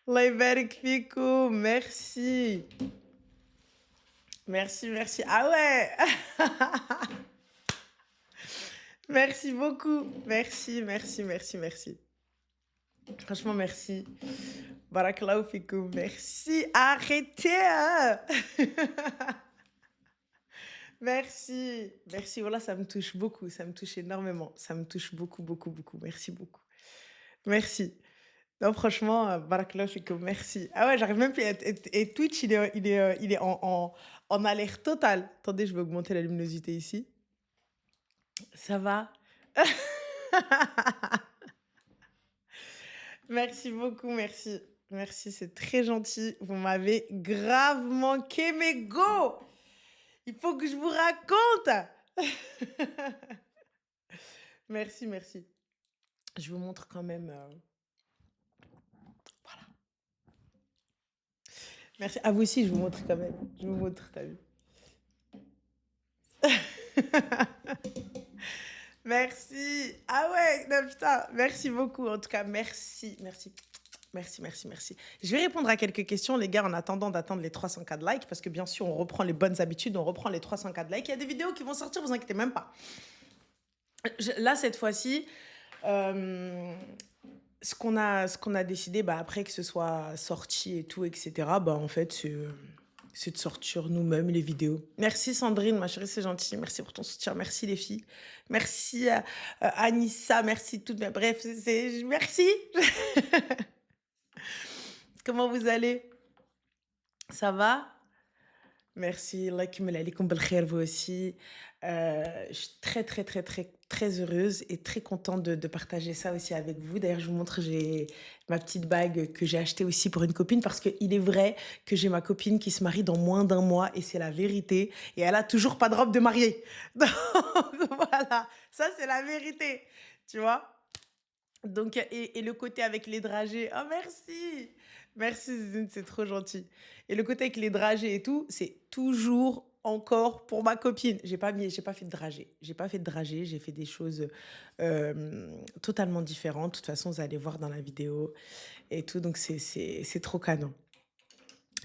Allah يبارك فيكم, merci. Merci, merci. Ah ouais! Merci beaucoup. Merci, merci, merci, merci. Franchement, merci. Barakallahu fikoum. Merci. Arrêtez, hein. Merci. Merci. Voilà, ça me touche beaucoup. Ça me touche énormément. Ça me touche beaucoup, beaucoup, beaucoup. Merci beaucoup. Merci. Non, franchement, barakallahu fikoum. Merci. Ah ouais, j'arrive même plus. Et Twitch, il est en alerte totale. Attendez, je vais augmenter la luminosité ici. Ça va? Merci beaucoup, merci. Merci, c'est très gentil. Vous m'avez grave manqué, mais go! Il faut que je vous raconte! Merci, merci. Je vous montre quand même. Voilà. Merci. À vous aussi, je vous montre quand même. Je vous montre, t'as vu? Merci. Ah ouais, non, putain, merci beaucoup. En tout cas, merci, merci. Merci, merci, merci. Je vais répondre à quelques questions, les gars, en attendant d'atteindre les 300K de likes, parce que bien sûr, on reprend les bonnes habitudes, on reprend les 300K de likes. Il y a des vidéos qui vont sortir, vous inquiétez même pas. Là, cette fois-ci, ce qu'on a décidé, bah, après que ce soit sorti et tout, etc., bah, en fait, c'est de sortir nous-mêmes les vidéos. Merci Sandrine, ma chérie, c'est gentil. Merci pour ton soutien. Merci les filles. Merci Anissa, merci toutes. Bref, merci. Comment vous allez? Ça va? Merci. Allah يكمل عليكم بالخير, vous aussi. Je suis très, très, très, très, très heureuse et très contente de partager ça aussi avec vous. D'ailleurs, je vous montre, j'ai ma petite bague que j'ai achetée aussi pour une copine parce qu'il est vrai que j'ai ma copine qui se marie dans moins d'un mois et c'est la vérité. Et elle a toujours pas de robe de mariée. Donc, voilà. Ça, c'est la vérité. Tu vois? Donc, et le côté avec les dragées, oh merci! Merci Zizine, c'est trop gentil. Et le côté avec les dragées et tout, c'est toujours encore pour ma copine. J'ai pas fait de dragée. J'ai pas fait de dragée, j'ai fait des choses totalement différentes. De toute façon, vous allez voir dans la vidéo et tout. Donc, c'est trop canon.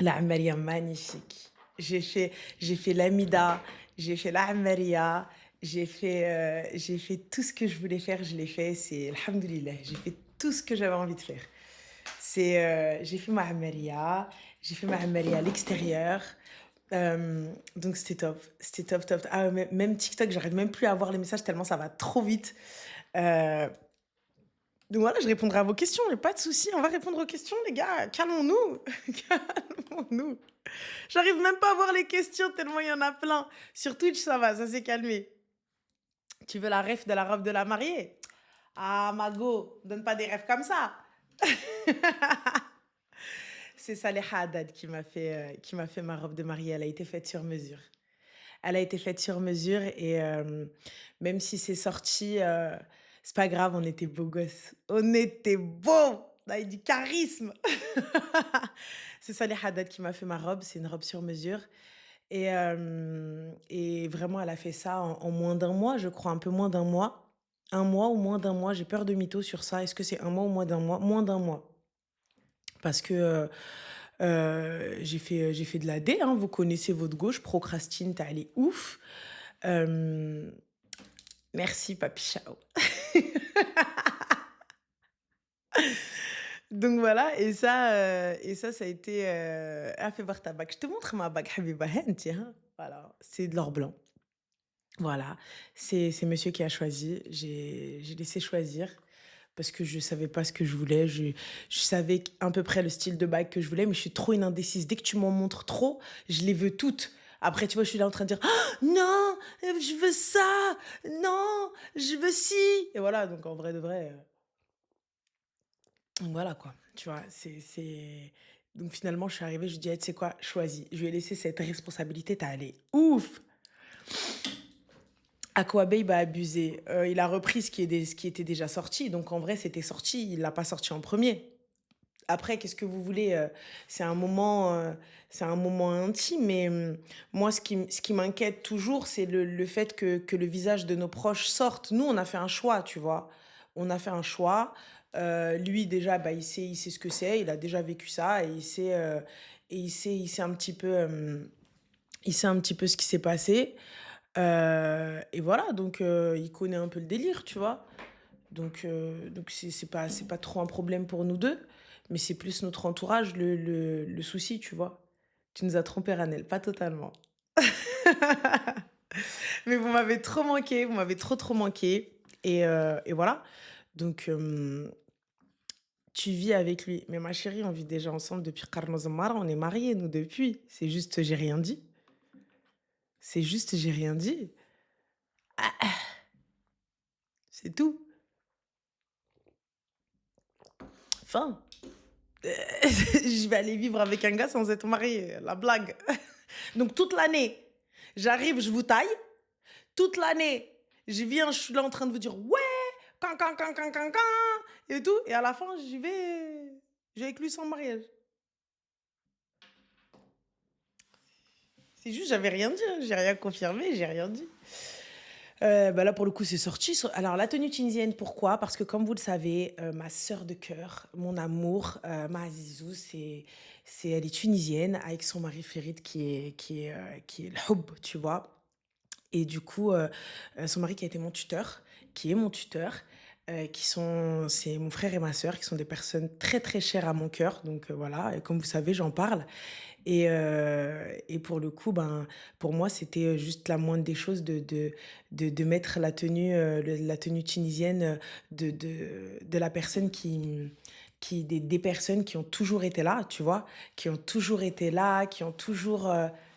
La Amaria, magnifique. J'ai fait l'Amida, j'ai fait la Amaria, j'ai fait tout ce que je voulais faire, je l'ai fait. C'est, alhamdoulilah, j'ai fait tout ce que j'avais envie de faire. J'ai fait ma Amaria, j'ai fait ma Amaria à l'extérieur. Donc c'était top, c'était top, top. Ah, même TikTok, j'arrive même plus à voir les messages tellement ça va trop vite. Euh, donc voilà, je répondrai à vos questions, mais pas de souci, on va répondre aux questions, les gars. Calmons-nous, calmons-nous. J'arrive même pas à voir les questions tellement il y en a plein. Sur Twitch, ça va, ça s'est calmé. Tu veux la ref de la robe de la mariée? Ah, Mago, donne pas des rêves comme ça. C'est Saleha Haddad qui m'a fait ma robe de mariée. Elle a été faite sur mesure. Elle a été faite sur mesure et même si c'est sorti, c'est pas grave, on était beaux gosses. On était beaux! On avait du charisme. C'est Saleh Haddad qui m'a fait ma robe. C'est une robe sur mesure. Et vraiment, elle a fait ça en moins d'un mois, je crois, un peu moins d'un mois. Un mois ou moins d'un mois. J'ai peur de mytho sur ça. Est-ce que c'est un mois ou moins d'un mois? Moins d'un mois. Parce que j'ai fait de la D, hein, vous connaissez votre gauche, procrastine, t'as allé ouf. Euh, Merci, papi ciao. Donc voilà, et ça, ça a été. Ah, fais voir ta bague. Je te montre ma bague, Habiba Hen, tiens. Voilà, c'est de l'or blanc. Voilà, c'est monsieur qui a choisi. J'ai laissé choisir parce que je savais pas ce que je voulais. Je savais à peu près le style de bague que je voulais, mais je suis trop une indécise. Dès que tu m'en montres trop, je les veux toutes. Après, tu vois, je suis là en train de dire «Ah, non, je veux ça, non, je veux ci. Et voilà, donc en vrai de vrai, donc voilà quoi. Tu vois, donc finalement, je suis arrivée, je lui dis «Eh, tu sais quoi, choisis. Je lui ai laissé cette responsabilité, t'as allé ouf. Aquababe a abusé. Il a repris ce qui était déjà sorti. Donc en vrai, c'était sorti. Il l'a pas sorti en premier. Après, qu'est-ce que vous voulez c'est un moment intime. Mais moi, ce qui m'inquiète toujours, c'est le fait que le visage de nos proches sorte. Nous, on a fait un choix, tu vois. On a fait un choix. Lui déjà, bah, il sait ce que c'est, il a déjà vécu ça et il sait un petit peu, il sait un petit peu ce qui s'est passé. Et voilà, donc il connaît un peu le délire, tu vois? Donc c'est pas trop un problème pour nous 2, mais c'est plus notre entourage le souci, tu vois? Tu nous as trompé, Ranel, pas totalement. Mais vous m'avez trop manqué, vous m'avez trop, trop manqué et voilà. Donc tu vis avec lui. Mais ma chérie, on vit déjà ensemble depuis Qarno Zamara, on est mariés nous depuis. C'est juste j'ai rien dit. C'est juste j'ai rien dit. C'est tout. Enfin, je vais aller vivre avec un gars sans être mariée, la blague. Donc toute l'année, j'arrive, je vous taille. Toute l'année, je viens, je suis là en train de vous dire ouais, can, et tout. Et à la fin, j'ai avec lui sans mariage. C'est juste, j'avais rien dit, hein, j'ai rien confirmé, j'ai rien dit. Bah là, pour le coup, c'est sorti. Alors, la tenue tunisienne, pourquoi? Parce que, comme vous le savez, ma sœur de cœur, mon amour, ma Azizou, elle est tunisienne avec son mari Ferid qui est le Houb, tu vois? Et du coup, son mari qui a été mon tuteur, qui est mon tuteur, c'est mon frère et ma sœur, qui sont des personnes très, très chères à mon cœur. Donc, voilà, et comme vous savez, j'en parle. Et pour le coup, ben, pour moi, c'était juste la moindre des choses de mettre la tenue tunisienne de la personne des personnes qui ont toujours été là, tu vois, qui ont toujours été là, qui ont toujours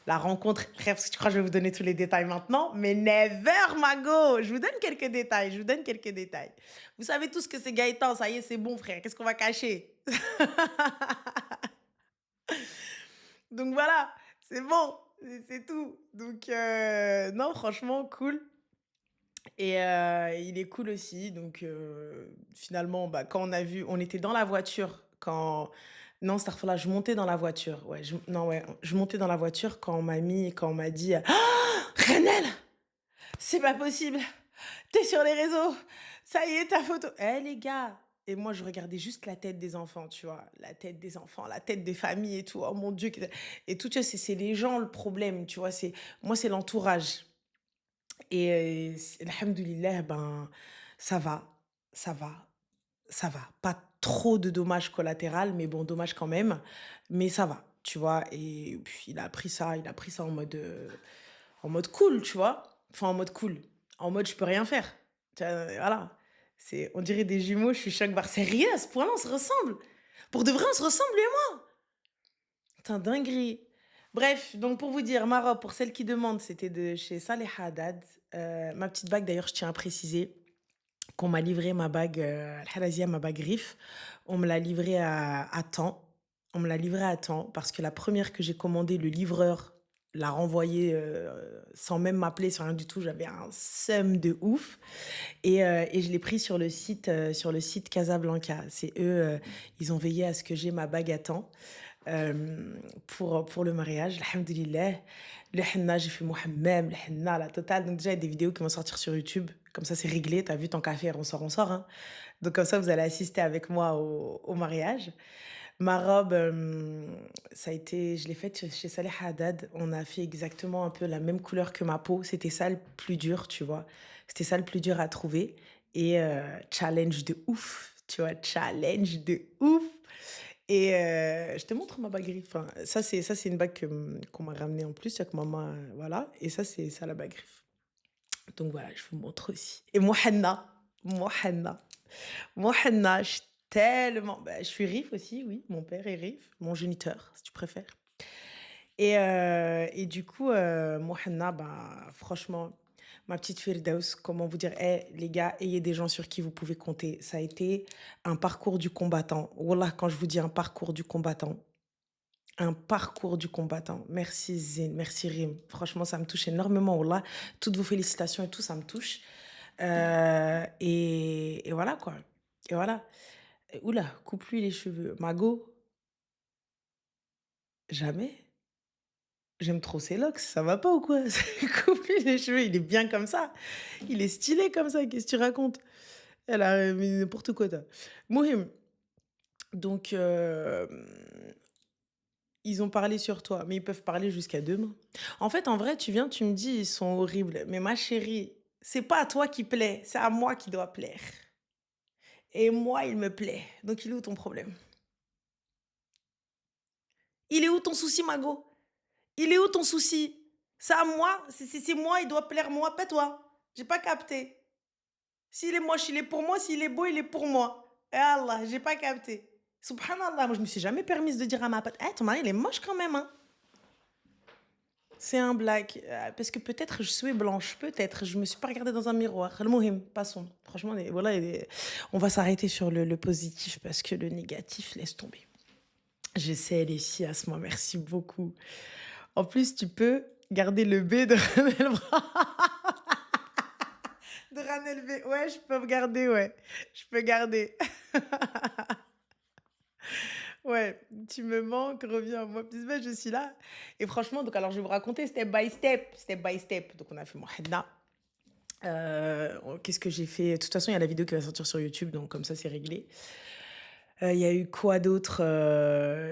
la rencontre. Bref, parce que tu crois que je vais vous donner tous les détails maintenant, mais never, Mago. Je vous donne quelques détails, je vous donne quelques détails. Vous savez tous que c'est Gaëtan, ça y est, c'est bon, frère. Qu'est-ce qu'on va cacher? Donc voilà, c'est bon, c'est tout. Donc non, franchement, cool. Et il est cool aussi. Donc finalement, bah, quand on a vu, on était dans la voiture quand. Non, là, je montais dans la voiture. Ouais, non, ouais, je montais dans la voiture quand on m'a dit Renel, c'est pas possible. T'es sur les réseaux. Ça y est, ta photo. Eh les gars. Et moi, je regardais juste la tête des enfants, tu vois. La tête des enfants, la tête des familles et tout. Oh mon Dieu. Et tout, tu vois, c'est les gens le problème, tu vois. Moi, c'est l'entourage. Et alhamdoulilah, ben, ça va. Ça va. Ça va. Pas trop de dommages collatéraux, mais bon, dommages quand même. Mais ça va, tu vois. Et puis, il a pris ça en mode cool, tu vois. Enfin, en mode cool. En mode, je peux rien faire. Tu vois, voilà. On dirait des jumeaux, je suis choc barre. Sérieux, à ce point-là, on se ressemble. Pour de vrai, on se ressemble, lui et moi. Putain, dinguerie. Bref, donc pour vous dire, ma robe, pour celle qui demande, c'était de chez Saleh Haddad. Ma petite bague, d'ailleurs, je tiens à préciser qu'on m'a livré ma bague, Al-Halazia, ma bague Rif. On me l'a livrée à temps. On me l'a livrée à temps parce que la première que j'ai commandée, le livreur l'a renvoyée sans même m'appeler, sans rien du tout. J'avais un seum de ouf. Et je l'ai pris sur le site Casablanca. C'est eux, ils ont veillé à ce que j'ai ma bague à temps pour le mariage. Alhamdulillah. Le henna, j'ai fait Mohamed, le henna, la totale. Donc déjà, il y a des vidéos qui vont sortir sur YouTube. Comme ça, c'est réglé. T'as vu, tant qu'à faire, on sort, hein. Donc comme ça, vous allez assister avec moi au mariage. Ma robe, je l'ai faite chez Saleh Haddad. On a fait exactement un peu la même couleur que ma peau. C'était ça le plus dur, tu vois. C'était ça le plus dur à trouver. Et challenge de ouf, tu vois, challenge de ouf. Et je te montre ma bague griffe, hein. Ça, c'est une bague qu'on m'a ramenée en plus, avec maman, voilà. Et ça, c'est ça la bague griffe. Donc voilà, je vous montre aussi. Et Mohanna, Mohanna, je suis Rif aussi, oui, mon père est Rif, mon géniteur, si tu préfères. Et du coup, Mohanna, bah, franchement, ma petite Firdaus, comment vous dire, eh, les gars, ayez des gens sur qui vous pouvez compter. Ça a été un parcours du combattant. Wallah, quand je vous dis un parcours du combattant. Merci Zine, merci Rim. Franchement, ça me touche énormément, Wallah. Toutes vos félicitations et tout, ça me touche. Et voilà, quoi. Et voilà. Oula, coupe-lui les cheveux. Mago, jamais. J'aime trop ses locks, ça va pas ou quoi? Coupe-lui les cheveux, il est bien comme ça. Il est stylé comme ça, qu'est-ce que tu racontes? Elle a mis n'importe quoi toi. Mohim, donc ils ont parlé sur toi, mais ils peuvent parler jusqu'à demain. En fait, en vrai, tu viens, tu me dis: «Ils sont horribles», mais ma chérie, c'est pas à toi qui plaît, c'est à moi qui doit plaire et moi, il me plaît, donc il est où ton problème? Il est où ton souci, Mago? Il est où ton souci? C'est à moi, c'est moi, il doit plaire moi, pas toi. J'ai pas capté. S'il est moche, il est pour moi, s'il est beau, il est pour moi. Et Allah, j'ai pas capté. Subhanallah, moi je me suis jamais permise de dire à ma pote: «Eh, ton mari il est moche quand même, hein». C'est un blague, parce que peut-être je suis blanche, peut-être, je me suis pas regardée dans un miroir. Al-Mohim, passons. Franchement, les voilà, on va s'arrêter sur le positif parce que le négatif, laisse tomber. Je sais les filles, Asma, merci beaucoup. En plus, tu peux garder le B de Ranel de Ranel B. Ouais, je peux garder, ouais. Je peux garder. Ouais, tu me manques, reviens. Moi, plus belle, je suis là. Et franchement, donc alors je vais vous raconter step by step, step by step. Donc on a fait mon henna. Qu'est-ce que j'ai fait? De toute façon, il y a la vidéo qui va sortir sur YouTube, donc comme ça, c'est réglé. Il y a eu quoi d'autre?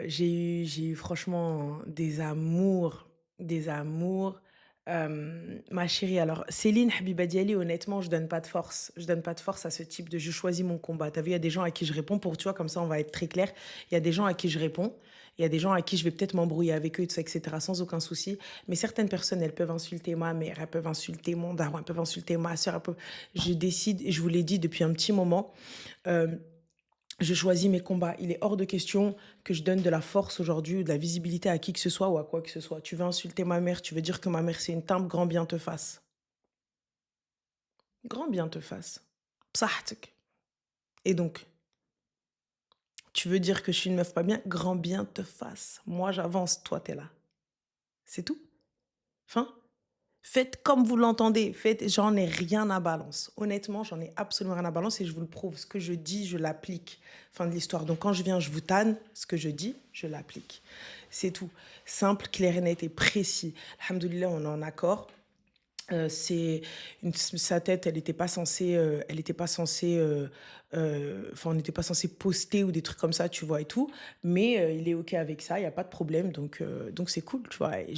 J'ai eu franchement des amours, des amours. Ma chérie, alors Céline Habiba Diallo, honnêtement, je donne pas de force. Je donne pas de force à ce type de je choisis mon combat. Tu as vu, il y a des gens à qui je réponds pour, tu vois, comme ça, on va être très clair. Il y a des gens à qui je réponds. Il y a des gens à qui je vais peut-être m'embrouiller avec eux, tout ça, etc., sans aucun souci. Mais certaines personnes, elles peuvent insulter ma mère, elles peuvent insulter mon daron, elles peuvent insulter ma soeur. Je décide, et je vous l'ai dit depuis un petit moment, euh, je choisis mes combats. Il est hors de question que je donne de la force aujourd'hui ou de la visibilité à qui que ce soit ou à quoi que ce soit. Tu veux insulter ma mère, tu veux dire que ma mère c'est une timbre, grand bien te fasse. Grand bien te fasse. Psahtek. Et donc, tu veux dire que je suis une meuf pas bien, grand bien te fasse. Moi j'avance, toi t'es là. C'est tout. Fin. Faites comme vous l'entendez. Faites, j'en ai rien à balance. Honnêtement, j'en ai absolument rien à balance et je vous le prouve. Ce que je dis, je l'applique. Fin de l'histoire. Donc quand je viens, je vous tanne. Ce que je dis, je l'applique. C'est tout. Simple, clair et net et précis. Alhamdoulilah, on est en accord. Sa tête, elle était pas censée, enfin, on n'était pas censé poster ou des trucs comme ça, tu vois et tout. Mais il est ok avec ça, il y a pas de problème, donc c'est cool, tu vois. Et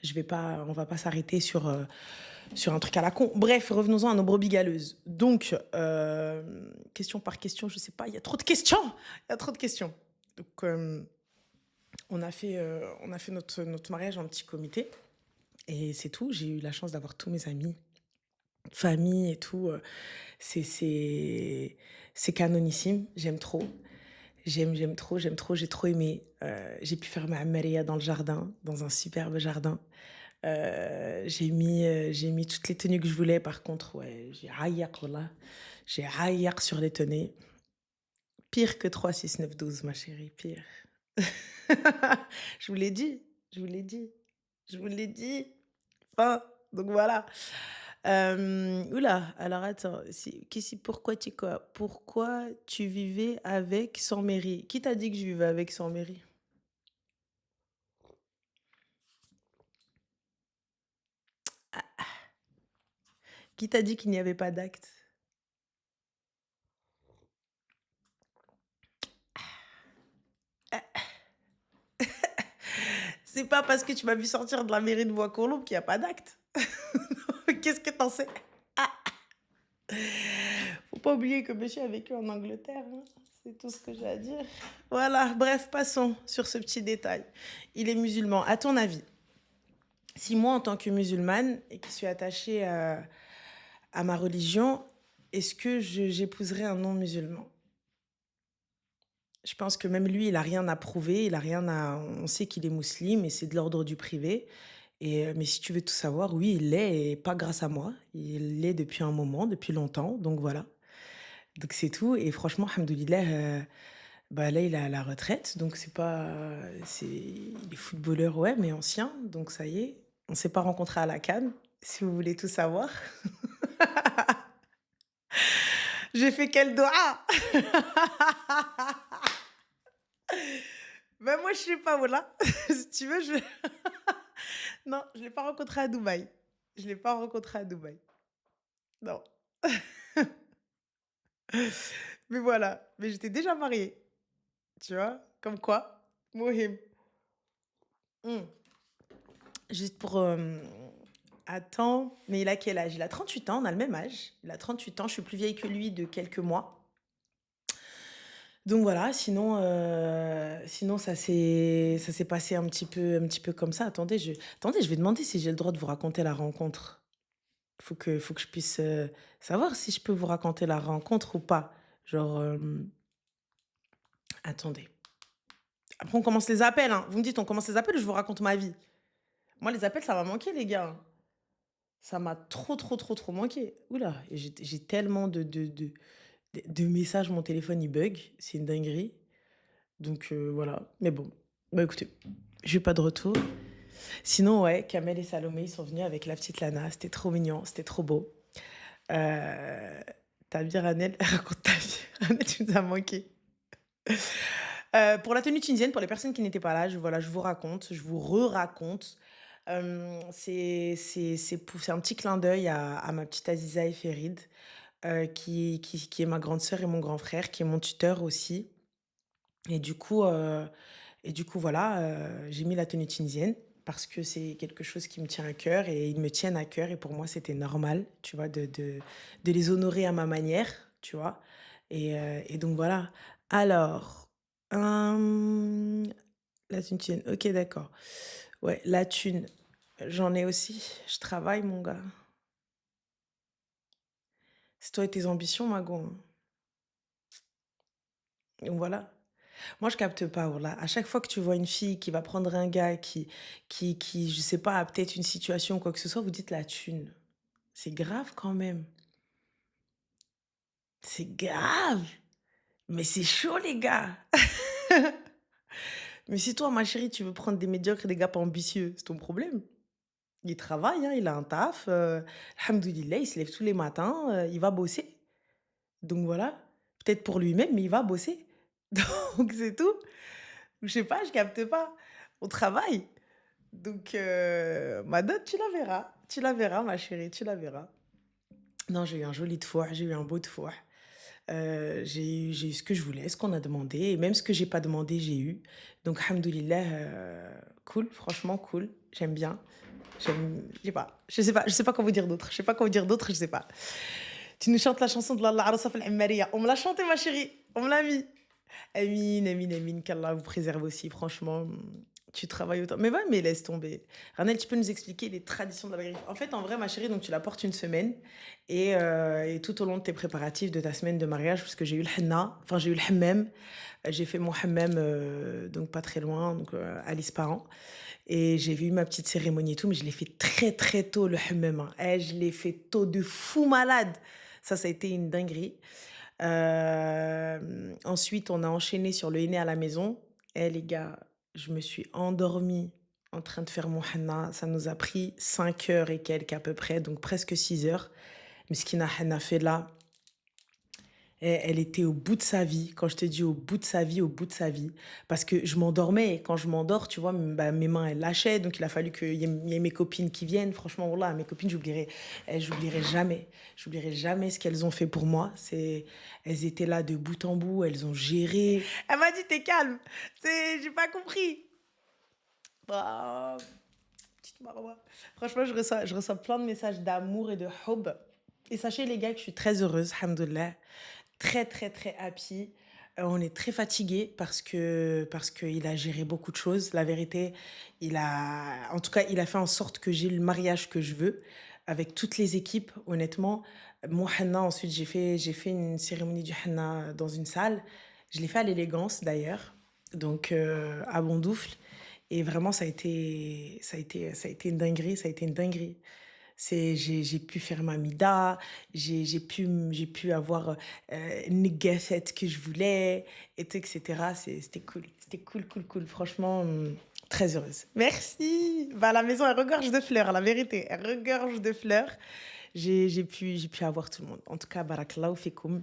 on va pas s'arrêter sur un truc à la con. Bref, revenons-en à nos brebis galeuses. Donc, question par question, je sais pas, il y a trop de questions, il y a trop de questions. Donc, on a fait notre mariage en petit comité. Et c'est tout, j'ai eu la chance d'avoir tous mes amis, famille et tout. C'est c'est c'est canonissime, j'aime trop. J'aime trop, j'aime trop, j'ai trop aimé. J'ai pu faire ma Maria dans le jardin, dans un superbe jardin. J'ai mis toutes les tenues que je voulais. Par contre, ouais, j'ai haïak, voilà. J'ai haïak sur les tenues. Pire que 3, 6, 9, 12, ma chérie, pire. Je vous l'ai dit, je vous l'ai dit, je vous l'ai dit. Enfin, donc voilà. Ouh alors attends, pourquoi tu vivais avec sans mairie? Qui t'a dit que je vivais avec sans mairie? Qui t'a dit qu'il n'y avait pas d'acte? C'est pas parce que tu m'as vu sortir de la mairie de Bois-Colombes qu'il y a pas d'acte. Qu'est-ce que t'en sais? Ah! Faut pas oublier que monsieur a vécu en Angleterre, hein. C'est tout ce que j'ai à dire. Voilà, bref, passons sur ce petit détail. Il est musulman. À ton avis, si moi, en tant que musulmane et qui suis attachée à ma religion, est-ce que j'épouserais un non-musulman? Je pense que même lui, il a rien à prouver, il a rien à on sait qu'il est musulman et c'est de l'ordre du privé mais si tu veux tout savoir, oui, il l'est et pas grâce à moi. Il l'est depuis un moment, depuis longtemps, donc voilà. Donc c'est tout et franchement, hamdoulillah, bah, là, il est à la retraite, donc il est footballeur, ouais, mais ancien, donc ça y est. On s'est pas rencontrés à la CAN, si vous voulez tout savoir. J'ai fait quel doigt? Ben moi, je sais pas, voilà. Si tu veux, non, je l'ai pas rencontré à Dubaï. Je l'ai pas rencontré à Dubaï. Non. Mais voilà, mais j'étais déjà mariée, tu vois? Comme quoi, Mohim. Mmh. Juste pour, attends, mais il a quel âge? Il a 38 ans, on a le même âge. Il a 38 ans, je suis plus vieille que lui de quelques mois. Donc voilà, sinon ça s'est passé un petit peu comme ça. Attendez, je vais demander si j'ai le droit de vous raconter la rencontre. Faut que je puisse, savoir si je peux vous raconter la rencontre ou pas. Genre, attendez. Après on commence les appels, hein. Vous me dites: «On commence les appels» ou je vous raconte ma vie? Moi les appels ça m'a manqué les gars, hein. Ça m'a trop, trop, trop, trop manqué. Ouh là, et j'ai tellement de messages, mon téléphone il bug, c'est une dinguerie. Donc voilà, mais bon, bah écoutez, j'ai eu pas de retour. Sinon ouais, Kamel et Salomé, ils sont venus avec la petite Lana, c'était trop mignon, c'était trop beau. Heu, Ta vie Ranel, raconte ta vie. Ranel, tu nous as manqué. Pour la tenue tunisienne, pour les personnes qui n'étaient pas là, je vous raconte, je vous re-raconte. C'est un petit clin d'œil à ma petite Aziza et Férid, qui est ma grande sœur et mon grand frère, qui est mon tuteur aussi. Et du coup, voilà, j'ai mis la tenue tunisienne parce que c'est quelque chose qui me tient à cœur et ils me tiennent à cœur et pour moi, c'était normal, tu vois, de les honorer à ma manière, tu vois? Et donc voilà. Alors, hem, la thune tunisienne, OK, d'accord. Ouais, la thune, j'en ai aussi. Je travaille, mon gars. C'est toi et tes ambitions, Mago, hein. Donc voilà. Moi, je capte pas, voilà. À chaque fois que tu vois une fille qui va prendre un gars qui, je sais pas, a peut-être une situation ou quoi que ce soit, vous dites la thune. C'est grave quand même. C'est grave. Mais c'est chaud, les gars. Mais si toi, ma chérie, tu veux prendre des médiocres et des gars pas ambitieux, c'est ton problème. Il travaille, hein, il a un taf. Alhamdoulilah, il se lève tous les matins, il va bosser. Donc voilà. Peut-être pour lui-même, mais il va bosser. Donc c'est tout. Je sais pas, je capte pas. On travaille. Donc, ma dot, tu la verras ma chérie, tu la verras. Non, j'ai eu un joli de foie, j'ai eu un beau de foie. J'ai eu ce que je voulais, ce qu'on a demandé et même ce que j'ai pas demandé, j'ai eu. Donc hamdoulillah, cool, franchement cool, j'aime bien. Je sais pas quoi vous dire d'autre, je sais pas quoi vous dire d'autre, je sais pas. Tu nous chantes la chanson de Lalla Aroussa Fil Ammariya. On me l'a chanté ma chérie, on me l'a mis. Amine, amine, amine, qu'Allah vous préserve aussi, franchement, tu travailles autant. Mais va, mais laisse tomber. Ranel, tu peux nous expliquer les traditions de la Maghreb? En fait, en vrai, ma chérie, donc tu la portes une semaine et tout au long de tes préparatifs de ta semaine de mariage, parce que j'ai eu le henna, enfin j'ai eu le hammam, j'ai fait mon hammam donc pas très loin, donc à l'Ispahan. Et j'ai vu ma petite cérémonie et tout, mais je l'ai fait très très tôt le hammam, hein. Je l'ai fait tôt de fou malade. Ça a été une dinguerie. Ensuite, on a enchaîné sur le henné à la maison. Les gars, je me suis endormie en train de faire mon henna. Ça nous a pris 5 heures et quelques à peu près, donc presque 6 heures. Mais ce Miskina Henna fait là, elle était au bout de sa vie. Quand je te dis au bout de sa vie, au bout de sa vie. Parce que je m'endormais et quand je m'endors, tu vois, bah, mes mains, elles lâchaient. Donc il a fallu qu'il y ait mes copines qui viennent. Franchement, voilà, mes copines, j'oublierai jamais. J'oublierai jamais ce qu'elles ont fait pour moi. Elles étaient là de bout en bout, elles ont géré. Elle m'a dit, t'es calme. J'ai pas compris. Bah, petite Marwa. Franchement, je reçois plein de messages d'amour et de hob. Et sachez, les gars, que je suis très heureuse, alhamdoulilah. Très, très, très happy. On est très fatigué parce qu'il a géré beaucoup de choses. La vérité, en tout cas, il a fait en sorte que j'ai le mariage que je veux avec toutes les équipes, honnêtement. Mon henna, ensuite, j'ai fait une cérémonie du henna dans une salle. Je l'ai fait à l'élégance, d'ailleurs. Donc, à Bondoufle. Et vraiment, ça a été une dinguerie, ça a été une dinguerie. J'ai pu faire ma mida, j'ai pu avoir une gaffette que je voulais, et tout, etc. C'était cool. C'était cool, cool, cool. Franchement, très heureuse. Merci. Bah, la maison, elle regorge de fleurs, la vérité. Elle regorge de fleurs. J'ai pu avoir tout le monde. En tout cas, barakallahu fikoum.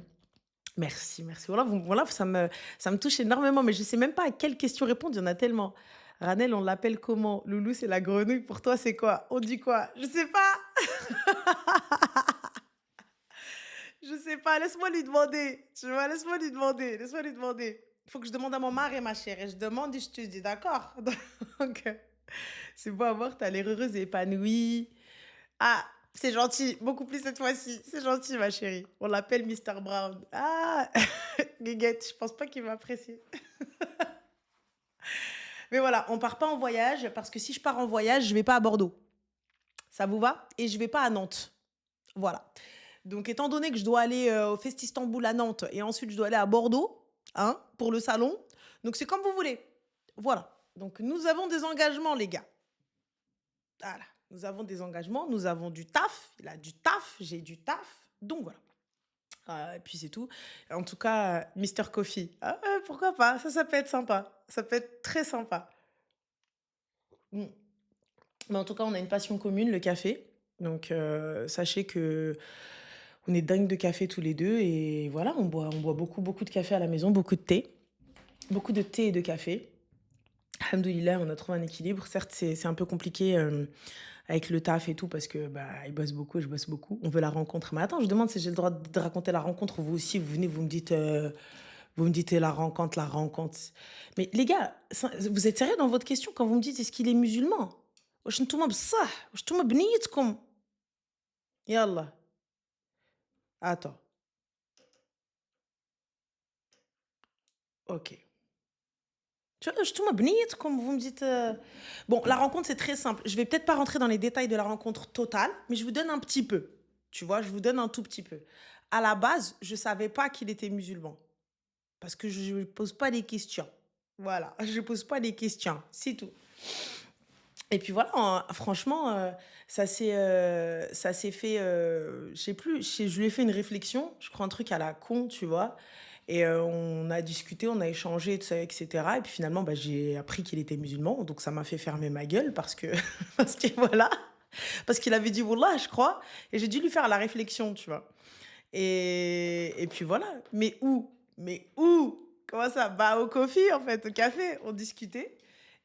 Merci, merci. Voilà, ça me touche énormément, mais je sais même pas à quelle question répondre, il y en a tellement. Ranel, on l'appelle comment? Loulou, c'est la grenouille. Pour toi, c'est quoi? On dit quoi? Je sais pas. Je Je sais pas, laisse-moi lui demander. Tu vois, laisse-moi lui demander. Laisse-moi lui demander. Il faut que je demande à mon mari, ma chérie. Je demande et je te dis, d'accord? Donc, c'est beau à voir, t'as l'air heureuse et épanouie. Ah, c'est gentil, beaucoup plus cette fois-ci. C'est gentil, ma chérie. On l'appelle Mister Brown. Ah, Guiguette, je pense pas qu'il va apprécier. Mais voilà, on part pas en voyage parce que si je pars en voyage, je vais pas à Bordeaux. Ça vous va? Et je vais pas à Nantes. Voilà. Donc, étant donné que je dois aller au Fest Istanbul à Nantes et ensuite je dois aller à Bordeaux, hein, pour le salon. Donc, c'est comme vous voulez. Voilà. Donc, nous avons des engagements, les gars. Voilà. Nous avons des engagements, nous avons du taf. Il a du taf, j'ai du taf. Donc, voilà. Et puis, c'est tout. En tout cas, Mister Coffee. Ah, pourquoi pas? Ça peut être sympa. Ça peut être très sympa. Mm. Mais en tout cas, on a une passion commune, le café. Donc, sachez que on est dingue de café tous les deux. Et voilà, on boit beaucoup, beaucoup de café à la maison, beaucoup de thé. Beaucoup de thé et de café. Alhamdoulilah, on a trouvé un équilibre. Certes, c'est un peu compliqué avec le taf et tout, parce que bah, il bosse beaucoup, je bosse beaucoup. On veut la rencontre. Mais attends, je demande si j'ai le droit de raconter la rencontre. Vous aussi, vous venez, vous me dites la rencontre, la rencontre. Mais les gars, vous êtes sérieux dans votre question quand vous me dites est-ce qu'il est musulman? واش نتوما بصح واش نتوما بنيتكم يلا attends ok tu vois واش نتوما بنيتكم vous me dites bon la rencontre c'est très simple je vais peut-être pas rentrer dans les détails de la rencontre totale mais je vous donne un petit peu tu vois je vous donne un tout petit peu à la base je savais pas qu'il était musulman parce que je ne pose pas des questions voilà je pose pas des questions c'est tout. Et puis voilà, franchement, ça s'est fait, je sais plus, je lui ai fait une réflexion, je crois un truc à la con, tu vois? Et on a discuté, on a échangé, tout ça, et cetera. Et puis finalement, bah, j'ai appris qu'il était musulman, donc ça m'a fait fermer ma gueule parce que parce que voilà, parce qu'il avait dit wallah, je crois, et j'ai dû lui faire la réflexion, tu vois? Et puis voilà. Mais où? Mais où? Comment ça? Bah, au coffee, en fait, au café, on discutait.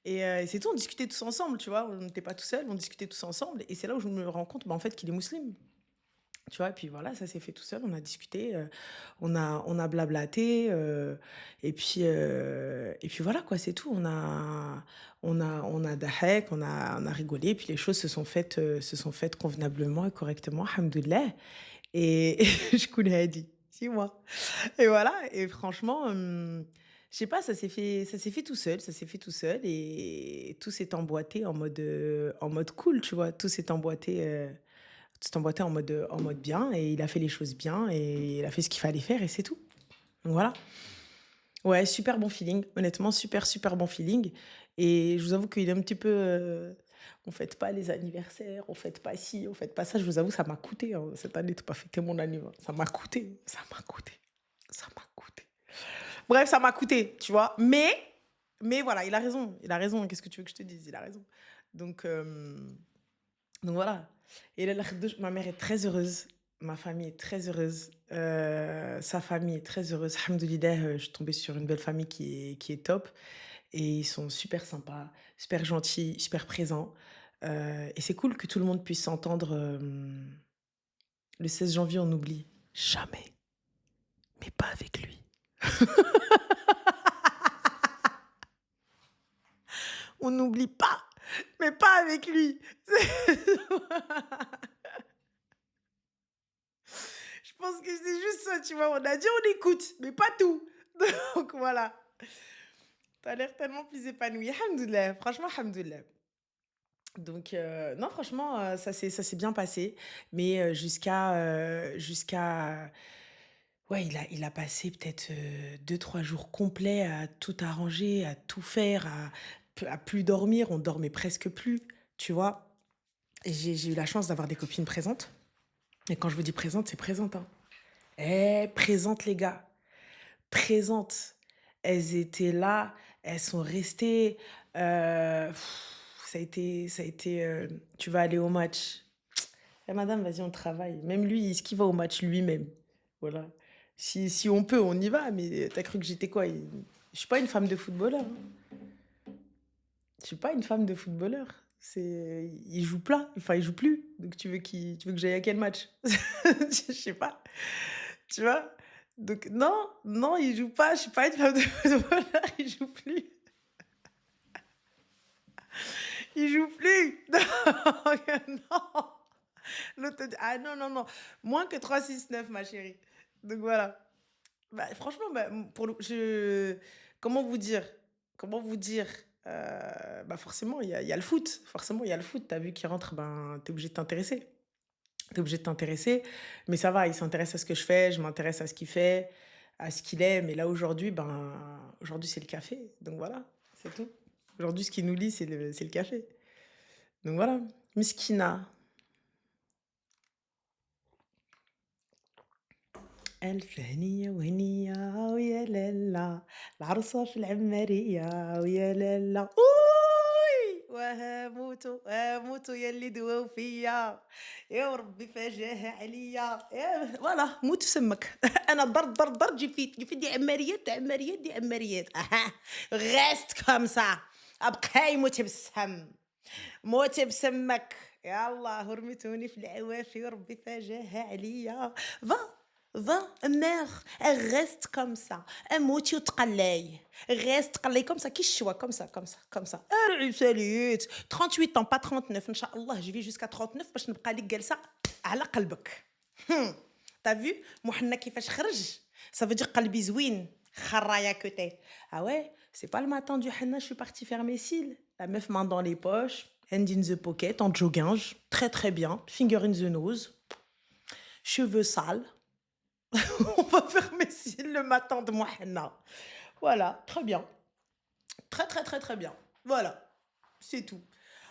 Et c'est tout, on discutait tous ensemble, tu vois. On n'était pas tout seul, on discutait tous ensemble. Et c'est là où je me rends compte, bah, en fait, qu'il est musulman. Tu vois, et puis voilà, ça s'est fait tout seul, on a discuté, on a blablaté, et puis voilà, quoi, c'est tout. On a dahek, on a rigolé, puis les choses se sont faites convenablement et correctement, alhamdoulilah. Et je connais dit, 6 mois. Et voilà, et franchement, je sais pas, ça s'est fait tout seul, ça s'est fait tout seul et tout s'est emboîté en mode cool, tu vois? Tout s'est emboîté en mode bien et il a fait les choses bien et il a fait ce qu'il fallait faire et c'est tout. Donc voilà. Ouais, super bon feeling, honnêtement, super, super bon feeling et je vous avoue qu'il est un petit peu, on fête pas les anniversaires, on fête pas ci, on fête pas ça. Je vous avoue, ça m'a coûté, hein, cette année de pas fêter mon anniversaire. Ça m'a coûté, ça m'a coûté, ça m'a coûté. Bref, ça m'a coûté, tu vois? Mais voilà, il a raison, qu'est-ce que tu veux que je te dise? Il a raison. Donc donc voilà. Et là, ma mère est très heureuse. Ma famille est très heureuse. Sa famille est très heureuse. Alhamdoulilah, je suis tombée sur une belle famille qui est top. Et ils sont super sympas, super gentils, super présents. Et c'est cool que tout le monde puisse s'entendre. Le 16 janvier, on n'oublie jamais, mais pas avec lui. On n'oublie pas, mais pas avec lui. Je pense que c'est juste ça, tu vois. On a dit on écoute, mais pas tout. Donc voilà. T'as l'air tellement plus épanoui. Alhamdoulilah, franchement, alhamdoulilah. Donc, non, franchement, ça s'est bien passé. Mais jusqu'à. Ouais, il a passé peut-être 2, 3 jours complets à tout arranger, à tout faire, à plus dormir. On dormait presque plus, tu vois. Et j'ai eu la chance d'avoir des copines présentes. Et quand je vous dis présente, c'est présente, hein. Présente, les gars. Présentes. Elles étaient là, elles sont restées. Ça a été, tu vas aller au match. Eh, madame, vas-y, on travaille. Même lui, est-ce qu'il va au match lui-même? Voilà. Si on peut, on y va. Mais t'as cru que j'étais quoi? Je suis pas une femme de footballeur, hein. Je suis pas une femme de footballeur. Il joue pas. Enfin, il joue plus. Donc tu veux que j'aille à quel match? Je sais pas. Tu vois? Donc non, non, il joue pas, je suis pas une femme de footballeur, il joue plus. Il joue plus. Non. L'autre te dit: «Ah non, non, non, moins que 3,69 ma chérie». Donc voilà. Bah, franchement, bah, pour le comment vous dire? Comment vous dire? Bah, forcément, il y a le foot. Forcément, il y a le foot. Tu as vu qu'il rentre, ben, tu es obligé de t'intéresser. Tu es obligé de t'intéresser. Mais ça va, il s'intéresse à ce que je fais, je m'intéresse à ce qu'il fait, à ce qu'il est. Mais là, aujourd'hui, ben, aujourd'hui, c'est le café. Donc voilà, c'est tout. Aujourd'hui, ce qui nous lie, c'est le café. Donc voilà. Miskina. ألف هنية وهنية ويا ليلى العروسة في العمارية ويا ليلى أوي وهاموت وهاموت يا اللي دواو فيا يا وربي فجاها عليا فوالا موت في سمك انا ضرب جي في دي عماريات عماريات دي عماريات اها غاست كومسا ابقى يموت بسهم موت بسمك يالله ورميتوني في العوافي وربي فجاها عليا Va, mère, elle reste comme ça. Elle موتي وتقلّي. Reste قلّي comme ça, كي الشوا comme ça, comme ça, comme ça. ساليت 38 ans, pas 39 إن شاء الله je vis jusqu'à 39 باش نبقى ليك جالسة على قلبك. Tu vu? محنّة كيفاش خرج؟ Ça veut dire قلبي زوين. خرايا que tu Ah ouais? C'est pas le matin du henna, je suis partie faire mes cils. La meuf main dans les poches, hand in the pocket, en jogging, très très bien, finger in the nose, cheveux sales. On va faire mes cils le matin de mon henna. Voilà, très bien. Très, très, très, très bien. Voilà, c'est tout.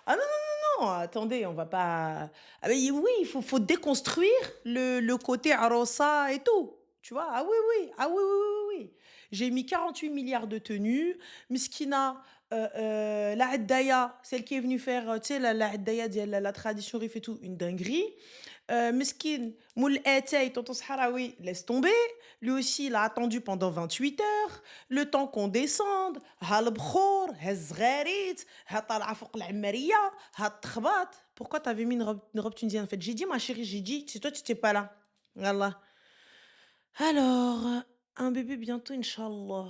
Ah non, non, non, non, attendez, on va pas. Ah mais oui, il faut déconstruire le côté arosa et tout. Tu vois? Ah oui, oui, ah oui, oui, oui, oui, oui. J'ai mis 48 milliards de tenues. Miskina, la Haddaya, celle qui est venue faire, tu sais, la Haddaya, la tradition rif et tout, une dinguerie. Miskin, Moul Etey, tonton Sahraoui, laisse tomber. Lui aussi, il a attendu pendant 28 heures. Le temps qu'on descende. Halbkhor, Hezgharit, Hatala Fouq l'Amariya, Hatkhbat. Pourquoi t'avais mis une robe tunisienne en fait? J'ai dit, ma chérie, j'ai dit, c'est toi, tu n'étais pas là. Voilà. Alors, un bébé bientôt, Inch'Allah.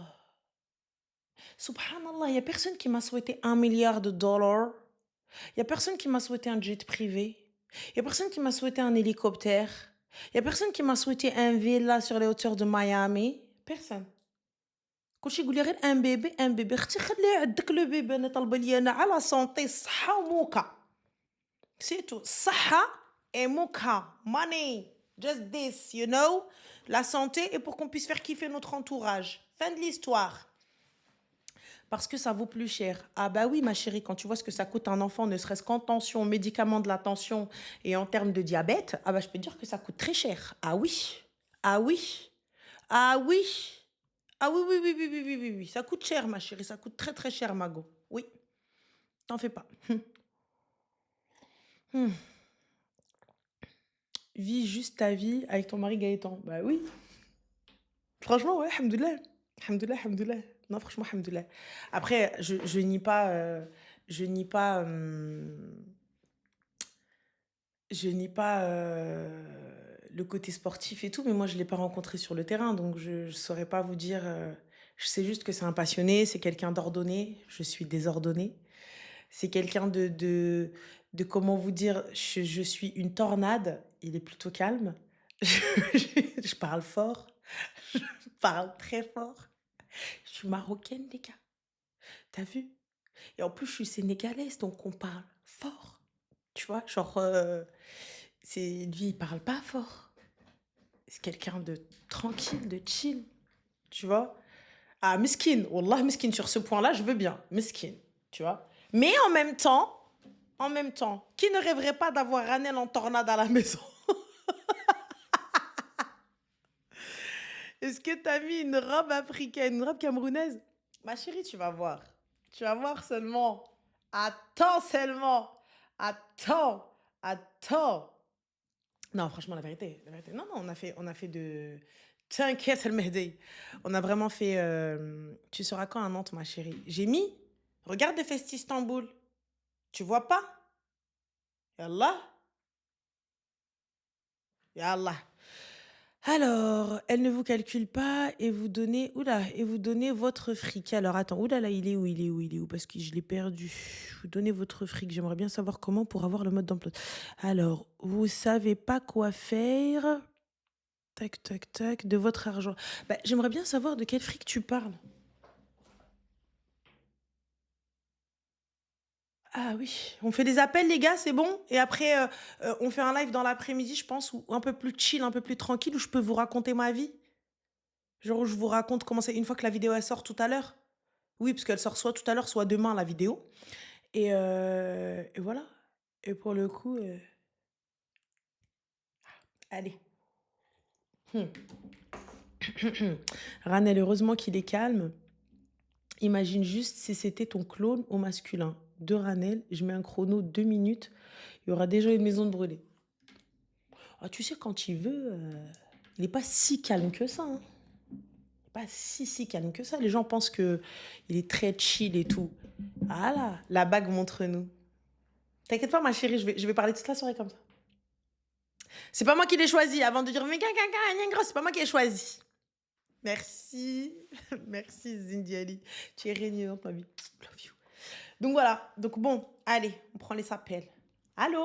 Subhanallah, il n'y a personne qui m'a souhaité 1 milliard de dollars. Il y a personne qui m'a souhaité un jet privé. Il y a personne qui m'a souhaité un hélicoptère. Il y a personne qui m'a souhaité un villa sur les hauteurs de Miami. Personne. كلشي يقول لي غير ان بيبي اختي خليه عندك لو بيبي انا طالبه لي انا على سونتي الصحه وموكا سي تو الصحه et موكا money just this you know la santé et pour qu'on puisse faire kiffer notre entourage fin de l'histoire. Parce que ça vaut plus cher. Ah bah oui, ma chérie, quand tu vois ce que ça coûte un enfant, ne serait-ce qu'en tension, médicaments de la tension et en termes de diabète, ah bah je peux te dire que ça coûte très cher. Ah oui, ah oui, ah oui, ah oui, oui, oui, oui, oui, oui, oui, oui. Ça coûte cher, ma chérie, ça coûte très très cher, Mago. Oui, t'en fais pas. Hum. Vis juste ta vie avec ton mari Gaëtan. Bah oui, franchement, ouais, hamdoulilah. Hamdoulilah, hamdoulilah. Non, franchement, hamdoulilah. Après, je nie pas, je nie pas, je nie pas, le côté sportif et tout, mais moi je l'ai pas rencontré sur le terrain, donc je saurais pas vous dire, je sais juste que c'est un passionné, c'est quelqu'un d'ordonné, je suis désordonnée. C'est quelqu'un de comment vous dire? Je suis une tornade, il est plutôt calme. Je parle fort, je parle très fort. Je suis marocaine, les gars, tu vu? Et en plus, je suis sénégalaise, donc on parle fort. Tu vois? Genre, c'est lui, il parle pas fort. C'est quelqu'un de tranquille, de chill, tu vois? Ah, mesquine, wallah mesquine, sur ce point-là, je veux bien, mesquine, tu vois? Mais en même temps, qui ne rêverait pas d'avoir Ranel en tornade à la maison? Est-ce que tu as mis une robe africaine, une robe camerounaise? Ma chérie, tu vas voir. Tu vas voir seulement. Attends seulement. Attends. Attends. Non, franchement, la vérité, la vérité. Non, non, on a fait de. T'inquiète, El Mehdi. On a vraiment fait. Tu seras quand à Nantes, ma chérie? J'ai mis. Regarde les festes Istanbul. Tu vois pas? Yallah. Yallah. Alors, elle ne vous calcule pas et vous donnez, oula, et vous donnez votre fric. Alors, attends, oula, là, il est où, il est où, il est où? Parce que je l'ai perdu. Vous donnez votre fric. J'aimerais bien savoir comment pour avoir le mode d'emploi. Alors, vous savez pas quoi faire. Tac, tac, tac, de votre argent. Bah, j'aimerais bien savoir de quel fric tu parles. Ah oui, on fait des appels, les gars, c'est bon? Et après, on fait un live dans l'après-midi, je pense, ou un peu plus chill, un peu plus tranquille, où je peux vous raconter ma vie. Genre, où je vous raconte comment c'est, une fois que la vidéo elle sort tout à l'heure. Oui, parce qu'elle sort soit tout à l'heure, soit demain, la vidéo. Et voilà. Et pour le coup, allez. Hmm. Ranel, heureusement qu'il est calme. Imagine juste si c'était ton clone au masculin. De Ranel, je mets un chrono 2 minutes. Il y aura déjà une maison de brûlée. Ah, tu sais, quand il veut, il n'est pas si calme que ça, hein. Il est pas si calme que ça. Les gens pensent que il est très chill et tout. Ah là, la bague montre-nous. T'inquiète pas, ma chérie, je vais parler toute la soirée comme ça. C'est pas moi qui l'ai choisi. Avant de dire, mais gros, c'est pas moi qui l'ai choisi. Merci. Merci, Zindiali. Tu es régné dans ma vie. Love you. Donc voilà. Donc bon, allez, on prend les appels. Allô?